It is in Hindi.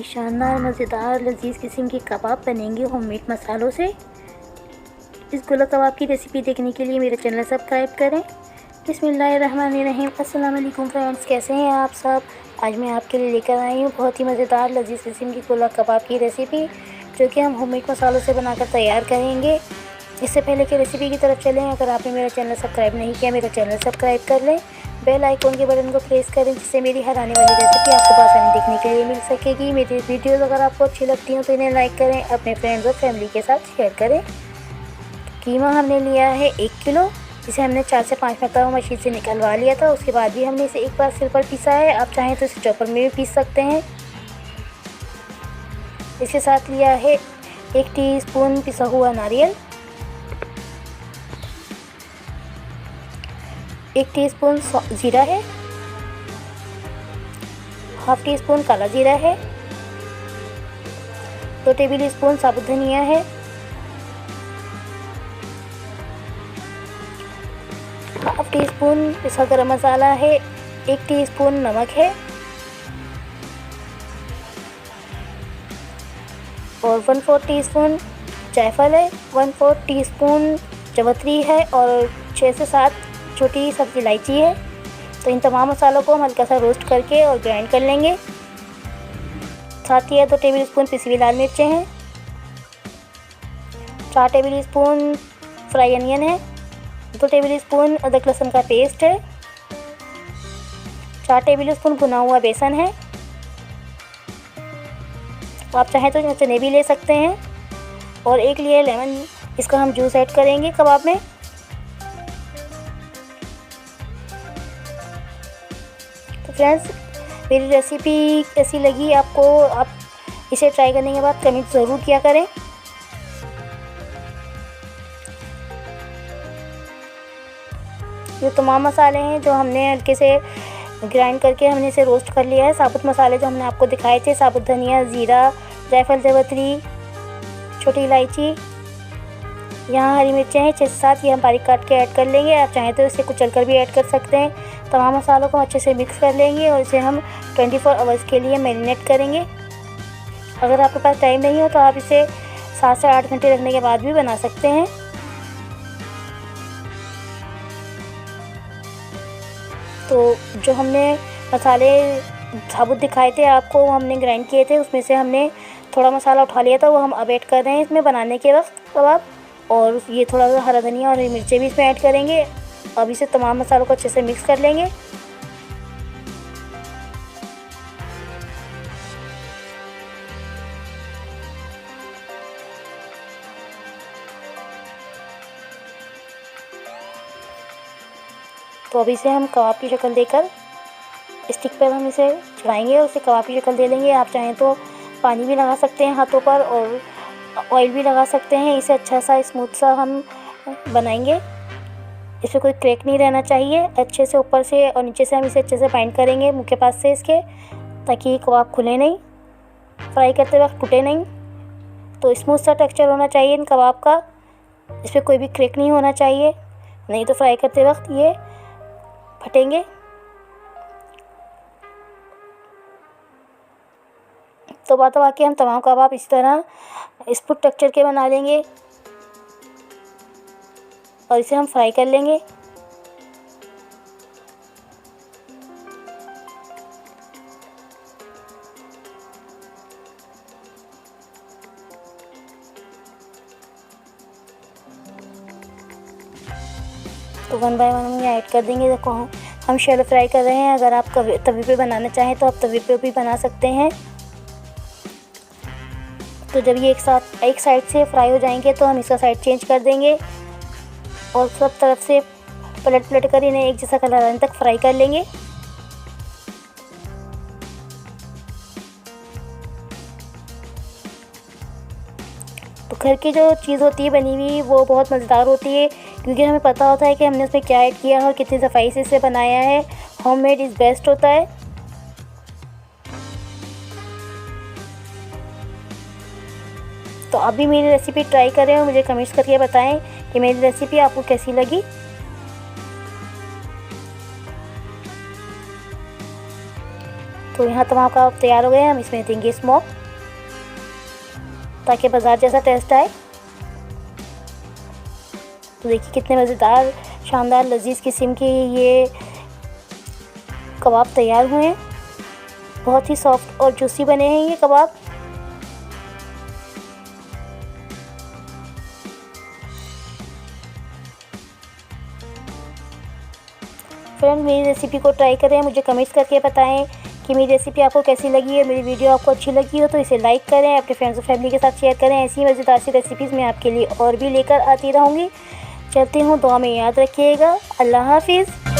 ये शानदार मज़ेदार लजीज किस्म के कबाब बनेंगे होममेड मसालों से। इस गोला कबाब की रेसिपी देखने के लिए मेरा चैनल सब्सक्राइब करें। बिस्मिल्लाहिर्रहमानिर्रहीम। अस्सलाम वालेकुम फ्रेंड्स, कैसे हैं आप सब। आज मैं आपके लिए लेकर आई हूँ बहुत ही मज़ेदार लजीज किस्म की गोला कबाब की रेसिपी, जो कि हम होममेड मसालों से बनाकर तैयार करेंगे। इससे पहले कि रेसिपी की तरफ चलें, अगर आपने मेरा चैनल सब्सक्राइब नहीं किया, मेरा चैनल सब्सक्राइब कर लें। बेल आइकॉन के बटन को प्रेस करें, जिससे मेरी हर आने वाली रेसिपी आपको आसानी देखने के लिए मिल सकेगी। मेरी वीडियोस अगर आपको अच्छी लगती हैं तो इन्हें लाइक करें, अपने फ्रेंड्स और फैमिली के साथ शेयर करें। कीमा हमने लिया है 1 किलो, जिसे हमने 4 से 5 मरतबा मशीन से निकलवा लिया था। उसके बाद भी हमने इसे एक बार सिल पर पीसा है। आप चाहें तो इसे चॉपर में भी पीस सकते हैं। इसके साथ लिया है 1 टीस्पून पिसा हुआ नारियल, 1 टीस्पून जीरा है, हाफ टी स्पून काला जीरा है, 2 टेबल स्पून साबुत धनिया है, हाफ टी स्पून पिसा गरम मसाला है, 1 टीस्पून नमक है और 1/4 टीस्पून जायफल है, 1/4 टीस्पून जवित्री है और 6 से 7 छोटी सब्ज़ी इलायची है। तो इन तमाम मसालों को हम हल्का सा रोस्ट करके और ग्राइंड कर लेंगे। साथ ही 2 टेबल स्पून पिसी हुई लाल मिर्चें हैं, 4 टेबल स्पून फ्राई अनियन है, 2 टेबल स्पून अदरक लहसुन का पेस्ट है, 4 टेबल स्पून भुना हुआ बेसन है। आप चाहें तो चने भी ले सकते हैं। और 1 लेयर लेमन, इसका हम जूस ऐड करेंगे कबाब में। तो फ्रेंड्स, मेरी रेसिपी कैसी लगी आपको, आप इसे ट्राई करने के बाद कमेंट ज़रूर किया करें। ये तमाम मसाले हैं जो हमने हल्के से ग्राइंड करके हमने इसे रोस्ट कर लिया है। साबुत मसाले जो हमने आपको दिखाए थे, साबुत धनिया, ज़ीरा, जायफल, जवित्री, छोटी इलायची, यहाँ हरी मिर्चें हैं 6 से 7, ये हम बारीक काट के ऐड कर लेंगे। आप चाहें तो इसे कुचल कर भी ऐड कर सकते हैं। तमाम मसालों को अच्छे से मिक्स कर लेंगे और इसे हम 24 आवर्स के लिए मैरिनेट करेंगे। अगर आपके पास टाइम नहीं हो तो आप इसे 7 से 8 घंटे रखने के बाद भी बना सकते हैं। तो जो हमने मसाले साबुत दिखाए थे आपको, वो हमने ग्राइंड किए थे, उसमें से हमने थोड़ा मसाला उठा लिया था, वो हम अब ऐड कर रहे हैं इसमें बनाने के वक्त कबाब। और ये थोड़ा सा हरा धनिया और हरी मिर्चें भी इसमें ऐड करेंगे। अब इसे तमाम मसालों को अच्छे से मिक्स कर लेंगे। तो अभी इसे हम कबाब की शक्ल देकर स्टिक पर हम इसे चढ़ाएंगे और उसे कबाब की शक्ल दे लेंगे। आप चाहें तो पानी भी लगा सकते हैं हाथों पर और ऑयल भी लगा सकते हैं। इसे अच्छा सा स्मूथ सा हम बनाएंगे। इसमें कोई क्रैक नहीं रहना चाहिए। अच्छे से ऊपर से और नीचे से हम इसे अच्छे से बाइंड करेंगे मुँह के पास से इसके, ताकि कबाब खुले नहीं, फ्राई करते वक्त टूटे नहीं। तो स्मूथ सा टेक्सचर होना चाहिए इन कबाब का। इस पर कोई भी क्रैक नहीं होना चाहिए, नहीं तो फ्राई करते वक्त ये फटेंगे। तो बात आके हम तमाम कबाब इस तरह स्पून टेक्सचर के बना लेंगे और इसे हम फ्राई कर लेंगे। तो 1 बाय 1 हम ये ऐड कर देंगे। देखो हम शैलो फ्राई कर रहे हैं। अगर आप तवे पे बनाना चाहें तो आप तवे पे भी बना सकते हैं। तो जब ये एक साइड से फ्राई हो जाएंगे तो हम इसका साइड चेंज कर देंगे और सब तरफ से पलट कर इन्हें एक जैसा कलर आने तक फ्राई कर लेंगे। तो घर की जो चीज़ होती है बनी हुई, वो बहुत मज़ेदार होती है, क्योंकि हमें पता होता है कि हमने उसमें क्या ऐड किया है और कितनी सफाई से इसे बनाया है। होममेड इज़ बेस्ट होता है। तो आप भी मेरी रेसिपी ट्राई करें और मुझे कमेंट्स करके बताएं कि मेरी रेसिपी आपको कैसी लगी। तो यहाँ तमाम कबाब तैयार हो गए हैं। हम इसमें देंगे स्मोक ताकि बाज़ार जैसा टेस्ट आए। तो देखिए कितने मज़ेदार, शानदार, लजीज़ किस्म के ये कबाब तैयार हुए हैं। बहुत ही सॉफ्ट और जूसी बने हैं ये कबाब। फ्रेंड, मेरी रेसिपी को ट्राई करें, मुझे कमेंट्स करके बताएं कि मेरी रेसिपी आपको कैसी लगी है। मेरी वीडियो आपको अच्छी लगी हो तो इसे लाइक करें, अपने फ्रेंड्स और फैमिली के साथ शेयर करें। ऐसी मज़ेदार सी रेसिपीज़ मैं आपके लिए और भी लेकर आती रहूँगी। चलती हूँ, दुआ में याद रखिएगा। अल्लाह हाफिज़।